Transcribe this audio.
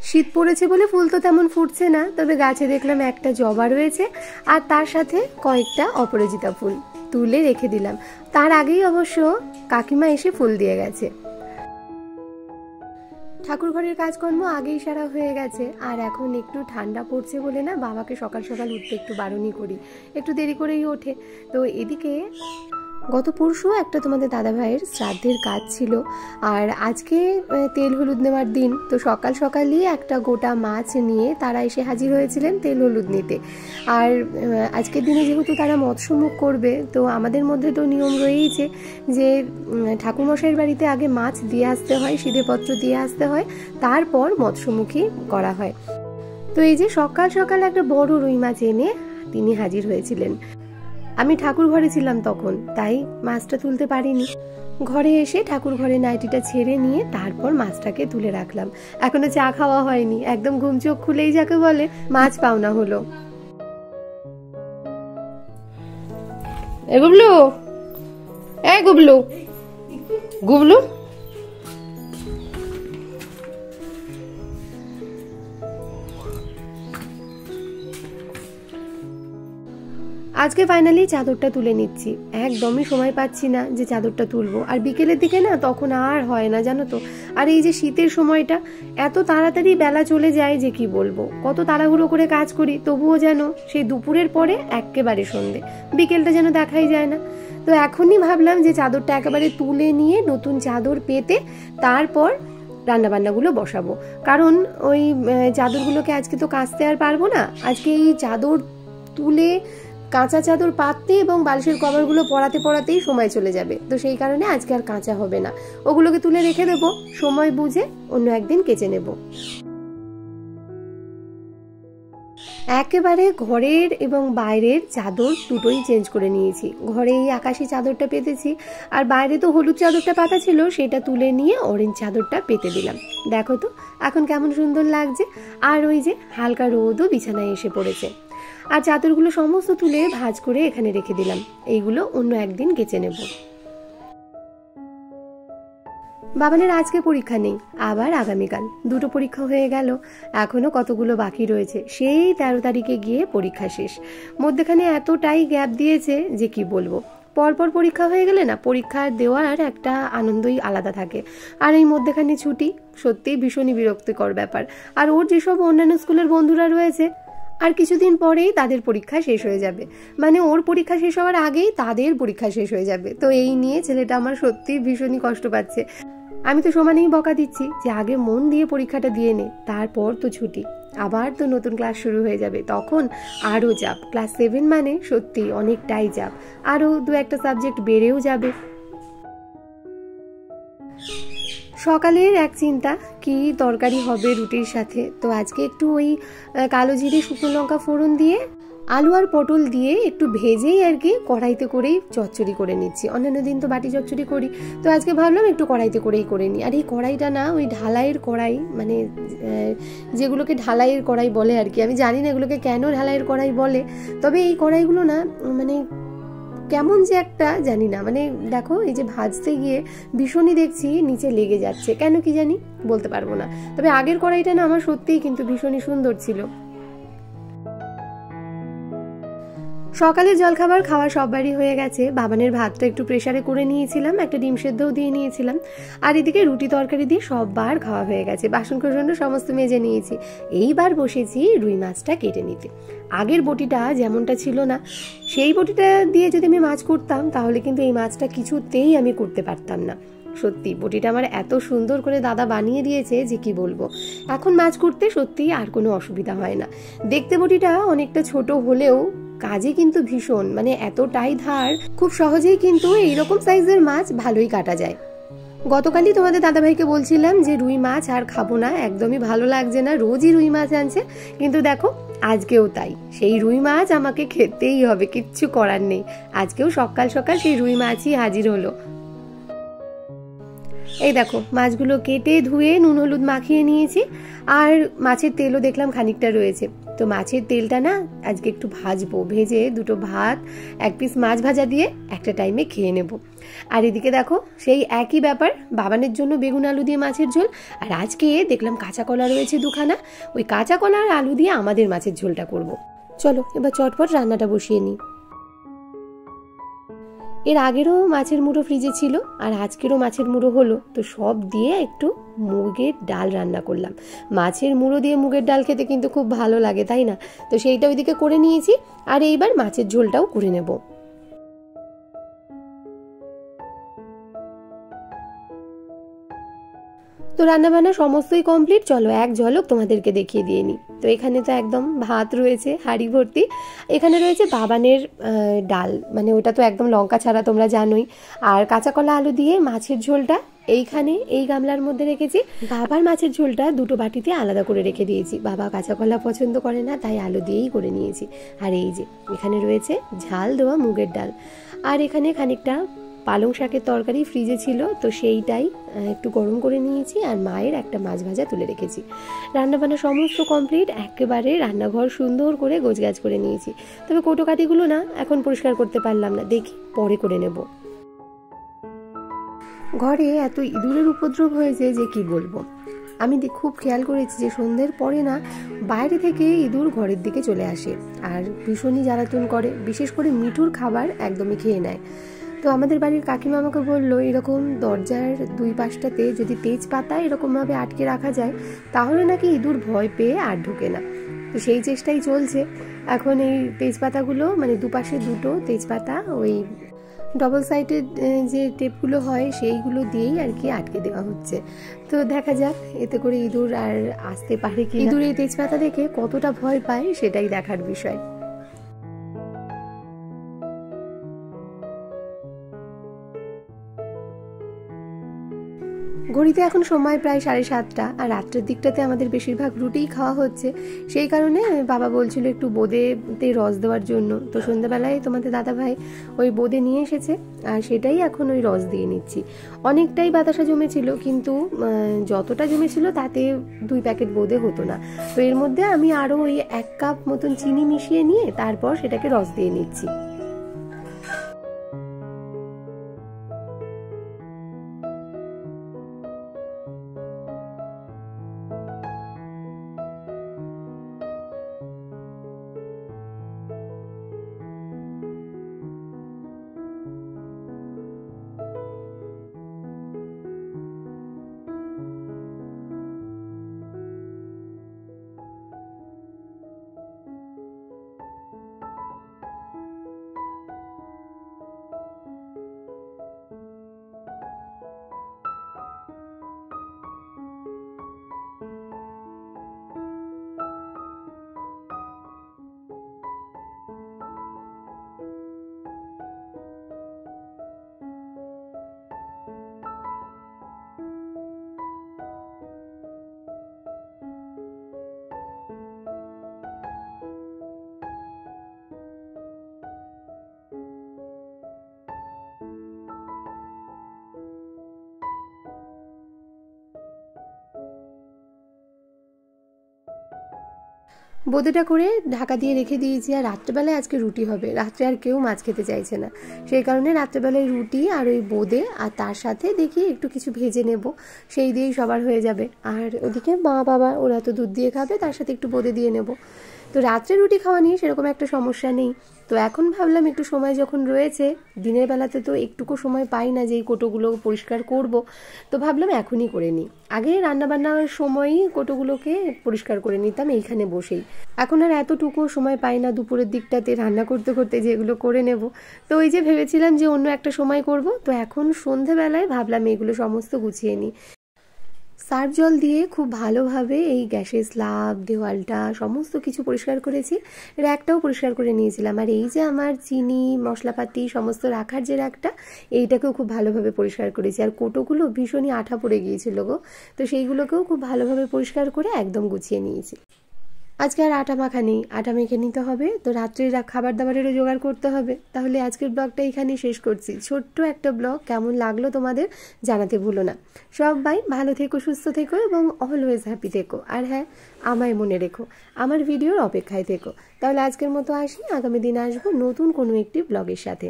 শীত পড়েছে বলে ফুল তো তেমন ফুটছে না, তবে গাছে দেখলাম একটা জবা রয়েছে আর তার সাথে কয়েকটা অপরাজিতা ফুল তুলে রেখে দিলাম। তার আগেই অবশ্য কাকিমা এসে ফুল দিয়ে গেছে। ঠাকুর ঘরের কাজকর্ম আগেই সারা হয়ে গেছে, আর এখন একটু ঠান্ডা পড়ছে বলে না বাবাকে সকাল সকাল উঠতে একটু বারণই করি, একটু দেরি করেই ওঠে। তো এদিকে গত পরশু একটা তোমাদের দাদা ভাইয়ের শ্রাদ্ধের কাজ ছিল, আর আজকে তেল হলুদ নেওয়ার দিন। তো সকাল সকালই একটা গোটা মাছ নিয়ে তারা এসে হাজির হয়েছিলেন তেল হলুদ নিতে। আর আজকের দিনে যেহেতু তারা মৎস্যমুখ করবে, তো আমাদের মধ্যে তো নিয়ম রয়েইছে যে ঠাকুরমশাইয়ের বাড়িতে আগে মাছ দিয়ে আসতে হয়, সিধেপত্র দিয়ে আসতে হয়, তারপর মৎস্যমুখী করা হয়। তো এই যে সকাল সকাল একটা বড় রুই মাছ এনে তিনি হাজির হয়েছিলেন। আমি ঠাকুর ঘরে ছিলাম তখন, তাই মাছটা তুলতে পারিনি। ঘরে এসে ঠাকুর ঘরে নাইটিটা ছেড়ে নিয়ে তারপর মাছটাকে তুলে রাখলাম। এখনো চা খাওয়া হয়নি, একদম ঘুম চোখ খুলেই যাকে বলে মাছ পাওনা হলো। গুবলু, এই গুবলু, গুবলু আজকে ফাইনালি চাদরটা তুলে নিচ্ছি। একদমই সময় পাচ্ছি না যে চাদরটা তুলবো, আর বিকেলের দিকে না তখন আর হয় না জানো তো। আর এই যে শীতের সময়টা এত তাড়াতাড়ি বেলা চলে যায় যে কি বলবো, কত তাড়াহুড়ো করে কাজ করি, তবুও যেন সেই দুপুরের পরে একেবারে সন্ধে, বিকেলটা যেন দেখাই যায় না। তো এখনই ভাবলাম যে চাদরটা একেবারে তুলে নিয়ে নতুন চাদর পেতে তারপর রান্নাবান্নাগুলো বসাবো, কারণ ওই চাদরগুলোকে আজকে তো কাচতে আর পারবো না। আজকে এই চাদর তুলে কাঁচা চাদর পাততে এবং বালিশের কভারগুলো পরাতে পরাতেই সময় চলে যাবে। তো সেই কারণে আজকে আর কাঁচা হবে না, ওগুলোকে তুলে রেখে দেবো, সময় বুঝে অন্য একদিন কেচে নেব। একেবারে ঘরের এবং বাইরের চাদর দুটোই চেঞ্জ করে নিয়েছি। ঘরে এই আকাশি চাদরটা পেতেছি, আর বাইরে তো হলুদ চাদরটা পাতা ছিল, সেটা তুলে নিয়ে অরেঞ্জ চাদরটা পেতে দিলাম। দেখো তো এখন কেমন সুন্দর লাগছে। আর ওই যে হালকা রোদও বিছানায় এসে পড়েছে। আর চাদরগুলো সমস্ত তুলে ভাঁজ করে এখানে রেখে দিলাম, এইগুলো অন্য একদিন কেচে নেব। বাবানের আজকে পরীক্ষা নেই, আবার আগামীকাল। দুটো পরীক্ষা হয়ে গেল, এখনো কতগুলো বাকি রয়েছে। সেই 13 তারিখে গিয়ে পরীক্ষা শেষ। মধ্যেখানে এতটাই গ্যাপ দিয়েছে যে কি বলবো। পরপর পরীক্ষা হয়ে গেলে না পরীক্ষা দেওয়ার একটা আনন্দই আলাদা থাকে, আর এই মধ্যেখানে ছুটি সত্যিই ভীষণই বিরক্তিকর ব্যাপার। আর ওর যেসব অন্যান্য স্কুলের বন্ধুরা রয়েছে, আর কিছুদিন পরেই তাদের পরীক্ষা শেষ হয়ে যাবে, মানে ওর পরীক্ষা শেষ হওয়ার আগেই তাদের পরীক্ষা শেষ হয়ে যাবে। তো এই নিয়ে ছেলেটা আমার সত্যিই ভীষণই কষ্ট পাচ্ছে। আমি তো সমানেই বকা দিচ্ছি যে আগে মন দিয়ে পরীক্ষাটা দিয়ে নে, তারপর তো ছুটি, আবার তো নতুন ক্লাস শুরু হয়ে যাবে, তখন আরও চাপ। ক্লাস 7 মানে সত্যি অনেকটাই চাপ, আরও 2-1টা সাবজেক্ট বেড়েও যাবে। সকালের এক চিন্তা কি তরকারি হবে রুটির সাথে। তো আজকে একটু ওই কালো জিরে শুকনো লঙ্কা ফোড়ন দিয়ে আলু আর পটল দিয়ে একটু ভেজেই আর কি কড়াইতে করেই চচ্চড়ি করে নিচ্ছি। অন্যান্য দিন তো বাটি চচ্চড়ি করি, তো আজকে ভাবলাম একটু কড়াইতে করেই করে নিই। আর এই কড়াইটা না ওই ঢালাইয়ের কড়াই, মানে যেগুলোকে ঢালাইয়ের কড়াই বলে আর কি, আমি জানি না এগুলোকে কেন ঢালাইয়ের কড়াই বলে, তবে এই কড়াইগুলো না মানে কেমন যে একটা জানি না, মানে দেখো এই যে ভাজতে গিয়ে ভীষণই দেখছি নিচে লেগে যাচ্ছে, কেন কি জানি বলতে পারবো না। তবে আগের কড়াইটা না আমার সত্যিই কিন্তু ভীষণই সুন্দর ছিল। সকালের জলখাবার খাওয়া সববারই হয়ে গেছে। বাবানের ভাতটা একটু প্রেসারে করে নিয়েছিলাম, একটা ডিম সেদ্ধও দিয়ে নিয়েছিলাম, আর এদিকে রুটি তরকারি দিয়ে সববার খাওয়া হয়ে গেছে। বাসনকোসন সমস্ত মেজে নিয়েছি। এইবার বসেছি রুই মাছটা কেটে নিতে। আগের বটিটা যেমনটা ছিল না, সেই বটিটা দিয়ে যদি আমি মাছ করতাম তাহলে কিন্তু এই মাছটা কিছুতেই আমি করতে পারতাম না। সত্যি বটিটা আমার এত সুন্দর করে দাদা বানিয়ে দিয়েছে যে কি বলবো। এখন মাছ করতে সত্যি আর কোনো অসুবিধা হয় না। দেখতে বটিটা অনেকটা ছোট হলেও কাজে কিন্তু ভীষণ, মানে এতটাই ধার, খুব সহজেই কিন্তু এইরকম সাইজের মাছ ভালোই কাটা যায়। গতকালই তোমাদের দাদাভাইকে বলছিলাম যে রুই মাছ আর খাবো না, একদমই ভালো লাগছে না, রোজই রুই মাছ আনছে, কিন্তু দেখো আজকেও তাই। সেই রুই মাছ আমাকে খেতেই হবে, কিচ্ছু করার নেই। আজকেও সকাল সকাল সেই রুই মাছই হাজির হলো। এই দেখো মাছগুলো কেটে ধুয়ে নুন হলুদ মাখিয়ে নিয়েছি, আর মাছের তেলও দেখলাম খানিকটা রয়েছে। তো মাছের তেলটা না আজকে একটু ভাজবো, ভেজে দুটো ভাত এক পিস মাছ ভাজা দিয়ে একটা টাইমে খেয়ে নেব। আর এদিকে দেখো সেই একই ব্যাপার, বাবানের জন্য বেগুন আলু দিয়ে মাছের ঝোল, আর আজকে দেখলাম কাঁচা কলা রয়েছে দুখানা, ওই কাঁচা কলা আর আলু দিয়ে আমাদের মাছের ঝোলটা করব। চলো এবার চটপট রান্নাটা বসিয়ে নিই। এর আগেরও মাছের মুড়ো ফ্রিজে ছিল, আর আজকেরও মাছের মুড়ো হলো, তো সব দিয়ে একটু মুগের ডাল রান্না করলাম। মাছের মুড়ো দিয়ে মুগের ডাল খেতে কিন্তু খুব ভালো লাগে, তাই না? তো সেইটা ওইদিকে করে নিয়েছি, আর এইবার মাছের ঝোলটাও করে নেব। তো রান্নাবান্না সমস্তই কমপ্লিট, চলো এক ঝলক তোমাদেরকে দেখিয়ে দিয়ে নিই। তো এখানে তো একদম ভাত রয়েছে হাঁড়ি ভর্তি, এখানে রয়েছে বাবানের ডাল, মানে ওটা তো একদম লঙ্কা ছাড়া তোমরা জানোই, আর কাঁচা কলা আলু দিয়ে মাছের ঝোলটা এইখানে এই গামলার মধ্যে রেখেছি। বাবার মাছের ঝোলটা দুটো বাটিতে আলাদা করে রেখে দিয়েছি, বাবা কাঁচা কলা পছন্দ করে না, তাই আলু দিয়েই করে নিয়েছি। আর এই যে এখানে রয়েছে ঝাল দেওয়া মুগের ডাল, আর এখানে খানিকটা পালং শাকের তরকারি ফ্রিজে ছিল, তো সেইটাই একটু গরম করে নিয়েছি, আর মায়ের একটা মাছ ভাজা তুলে রেখেছি। রান্নাবান্না সমস্ত কমপ্লিট, একেবারে রান্নাঘর সুন্দর করে গোছগাছ করে নিয়েছি। তবে কোটোকাটিগুলো না এখন পরিষ্কার করতে পারলাম না, দেখি পরে করে নেব। ঘরে এত ইঁদুরের উপদ্রব হয়েছে যে কি বলবো। আমি খুব খেয়াল করেছি যে সন্ধ্যের পরে না বাইরে থেকে ইঁদুর ঘরের দিকে চলে আসে, আর ভীষণই জ্বালাতন করে, বিশেষ করে মিঠুর খাবার একদমই খেয়ে নেয়। তো আমাদের বাড়ির কাকিমা আমাকে বললো এরকম দরজার দুই পাশটাতে যদি তেজপাতা এরকমভাবে আটকে রাখা যায় তাহলে নাকি ইঁদুর ভয় পেয়ে আর ঢোকে না। তো সেই চেষ্টাই চলছে এখন। এই তেজপাতাগুলো মানে দুপাশে দুটো তেজপাতা ওই ডবল সাইডেড যে টেপগুলো হয় সেইগুলো দিয়েই আর কি আটকে দেওয়া হচ্ছে। তো দেখা যাক এতে করে ইঁদুর আর আসতে পারে কি। ইঁদুর এই তেজপাতা দেখে কতটা ভয় পায় সেটাই দেখার বিষয়। ঘড়িতে এখন সময় প্রায় 7:30, আর রাত্রের দিকটাতে আমাদের বেশিরভাগ রুটিই খাওয়া হচ্ছে। সেই কারণে বাবা বলছিল একটু বোঁদেতে রস দেওয়ার জন্য। তো সন্ধ্যাবেলায় তোমাদের দাদাভাই ওই বোঁদে নিয়ে এসেছে, আর সেটাই এখন ওই রস দিয়ে নিচ্ছি। অনেকটাই বাতাসা জমেছিল, কিন্তু যতটা জমেছিল তাতে 2 প্যাকেট বোঁদে হতো না। তো এর মধ্যে আমি আরও ওই 1 কাপ মতন চিনি মিশিয়ে নিয়ে তারপর সেটাকে রস দিয়ে নিচ্ছি। বোঁদেটা করে ঢাকা দিয়ে রেখে দিয়েছি। আর রাত্রেবেলায় আজকে রুটি হবে, রাত্রে আর কেউ মাছ খেতে চাইছে না, সেই কারণে রাত্রেবেলায় রুটি আর ওই বোঁদে, আর তার সাথে দেখি একটু কিছু ভেজে নেব, সেই দিয়েই সবার হয়ে যাবে। আর ওদিকে মা বাবা ওরা তো দুধ দিয়ে খাবে, তার সাথে একটু বোঁদে দিয়ে নেব। তো রাত্রে রুটি খাওয়া নিয়ে সেরকম একটা সমস্যা নেই। তো এখন ভাবলাম একটু সময় যখন রয়েছে, দিনের বেলাতে তো একটুকু সময় পাই না যে এই কোটোগুলো পরিষ্কার করব, তো ভাবলাম এখনই করে নিই। আগে রান্নাবান্নার সময়ই কোটোগুলোকে পরিষ্কার করে নিতাম এইখানে বসেই, এখন আর এতটুকু সময় পাই না দুপুরের দিকটাতে রান্না করতে করতে যে এগুলো করে নেব। তো ওই যে ভেবেছিলাম যে অন্য একটা সময় করব, তো এখন সন্ধেবেলায় ভাবলাম এগুলো সমস্ত গুছিয়ে নিই। সার্ফ জল দিয়ে খুব ভালোভাবে এই গ্যাসের স্ল্যাব, দেওয়ালটা সমস্ত কিছু পরিষ্কার করেছি, র্যাকটাও পরিষ্কার করে নিয়েছিলাম। আর এই যে আমার চিনি মশলাপাতি সমস্ত রাখার যে র্যাকটা, এইটাকেও খুব ভালোভাবে পরিষ্কার করেছি। আর কোটোগুলো ভীষণই আঠা পড়ে গিয়েছিল গো, তো সেইগুলোকেও খুব ভালোভাবে পরিষ্কার করে একদম গুছিয়ে নিয়েছি। আজকে আর আটা মাখা নেই, আটা মেখে নিতে হবে। তো রাত্রে খাবার দাবারেরও জোগাড় করতে হবে। তাহলে আজকের ব্লগটা এখানেই শেষ করছি। ছোট্ট একটা ব্লগ, কেমন লাগলো তোমাদের জানাতে ভুলো না। সবাই ভালো থেকো, সুস্থ থেকো এবং অলওয়েজ হ্যাপি থেকো। আর হ্যাঁ, আমায় মনে রেখো, আমার ভিডিওর অপেক্ষায় থেকো। তাহলে আজকের মতো আসি, আগামী দিন আসবো নতুন কোনো একটি ব্লগের সাথে।